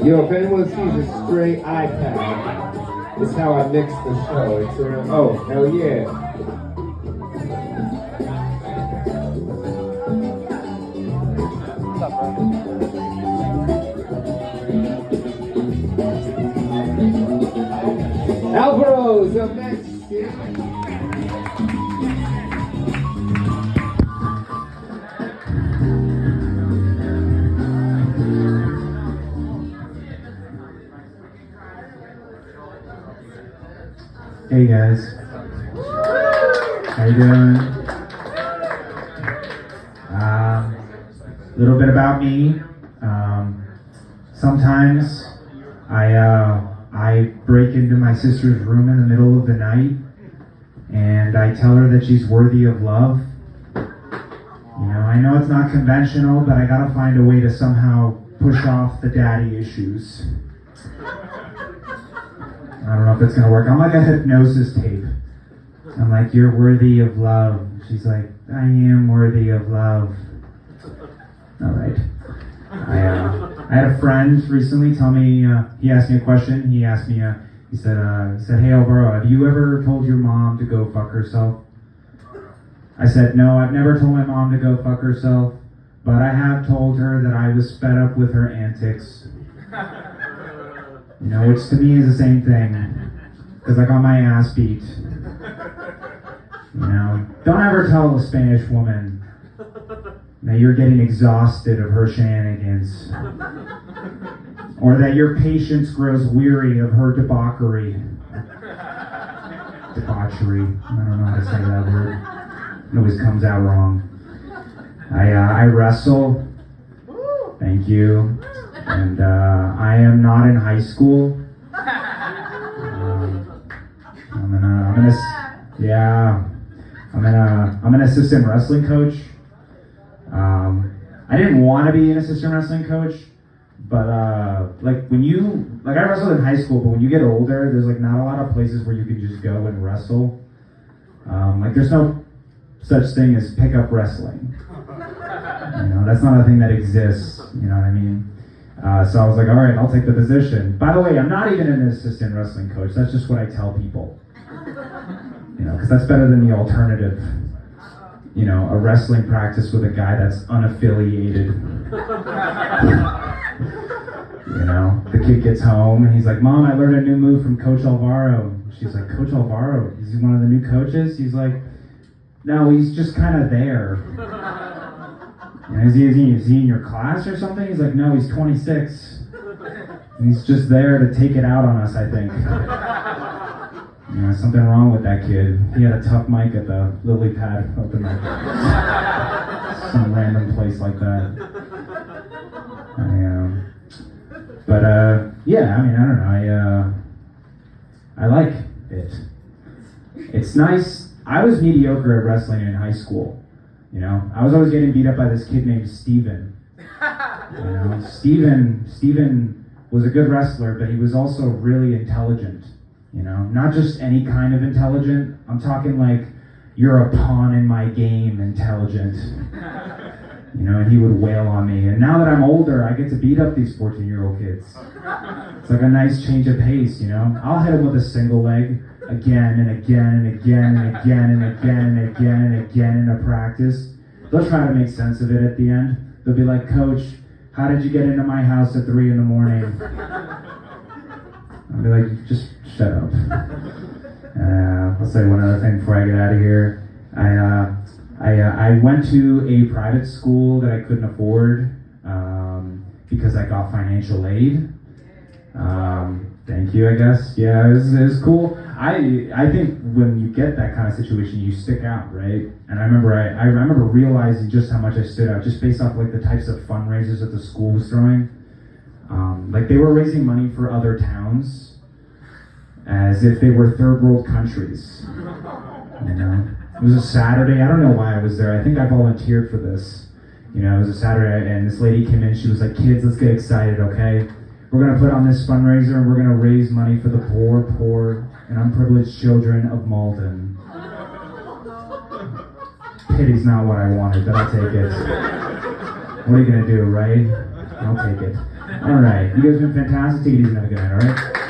Yo, if anyone sees a stray iPad, it's how I mix the show. It's around. Oh, hell yeah. Alvaro's up next. Hey guys, how you doing? Little bit about me. Sometimes I break into my sister's room in the middle of the night and I tell her that she's worthy of love. You know, I know it's not conventional, but I gotta find a way to somehow push off the daddy issues. I don't know if it's gonna work. I'm like a hypnosis tape. I'm like, you're worthy of love. She's like, I am worthy of love. All right. I had a friend recently tell me, he asked me a question. He asked me, he said, hey Alvaro, have you ever told your mom to go fuck herself? I said, no, I've never told my mom to go fuck herself, but I have told her that I was fed up with her antics. You know, which to me is the same thing, because I got my ass beat. You know, don't ever tell a Spanish woman that you're getting exhausted of her shenanigans, or that your patience grows weary of her debauchery. Debauchery, I don't know how to say that word. It always comes out wrong. I wrestle. Thank you. And I am not in high school. I'm an assistant wrestling coach. I didn't want to be an assistant wrestling coach, but I wrestled in high school, but when you get older, there's like not a lot of places where you can just go and wrestle. There's no such thing as pickup wrestling. You know, that's not a thing that exists. You know what I mean? So I was like, all right, I'll take the position. By the way, I'm not even an assistant wrestling coach. That's just what I tell people. You know, because that's better than the alternative. You know, a wrestling practice with a guy that's unaffiliated. You know, the kid gets home and he's like, Mom, I learned a new move from Coach Alvaro. She's like, Coach Alvaro? Is he one of the new coaches? He's like, no, he's just kind of there. You know, is he in your class or something? He's like, no, he's 26. He's just there to take it out on us, I think. You know, something wrong with that kid. He had a tough mic at the lily pad up in like some random place like that. Yeah, I mean, I don't know. I like it. It's nice. I was mediocre at wrestling in high school. You know, I was always getting beat up by this kid named Steven. You know, Steven was a good wrestler, but he was also really intelligent. You know, not just any kind of intelligent. I'm talking like, you're a pawn in my game intelligent. You know, and he would wail on me. And now that I'm older, I get to beat up these 14-year-old kids. It's like a nice change of pace, you know? I'll hit them with a single leg again and again and again and again and again and again and again in a practice. They'll try to make sense of it at the end. They'll be like, Coach, how did you get into my house at 3 a.m? I'll be like, just shut up. I'll say one other thing before I get out of here. I went to a private school that I couldn't afford because I got financial aid. Thank you, I guess. Yeah, it was cool. I think when you get that kind of situation, you stick out, right? And I remember realizing just how much I stood out, just based off like the types of fundraisers that the school was throwing. Like they were raising money for other towns, as if they were third world countries. You know, it was a Saturday. I don't know why I was there. I think I volunteered for this. You know, it was a Saturday, and this lady came in. She was like, "Kids, let's get excited, okay? We're gonna put on this fundraiser, and we're gonna raise money for the poor, and unprivileged children of Malden." Pity's not what I wanted, but I'll take it. What are you gonna do, right? I'll take it. All right, you guys have been fantastic. Take it easy and have a good night. All right.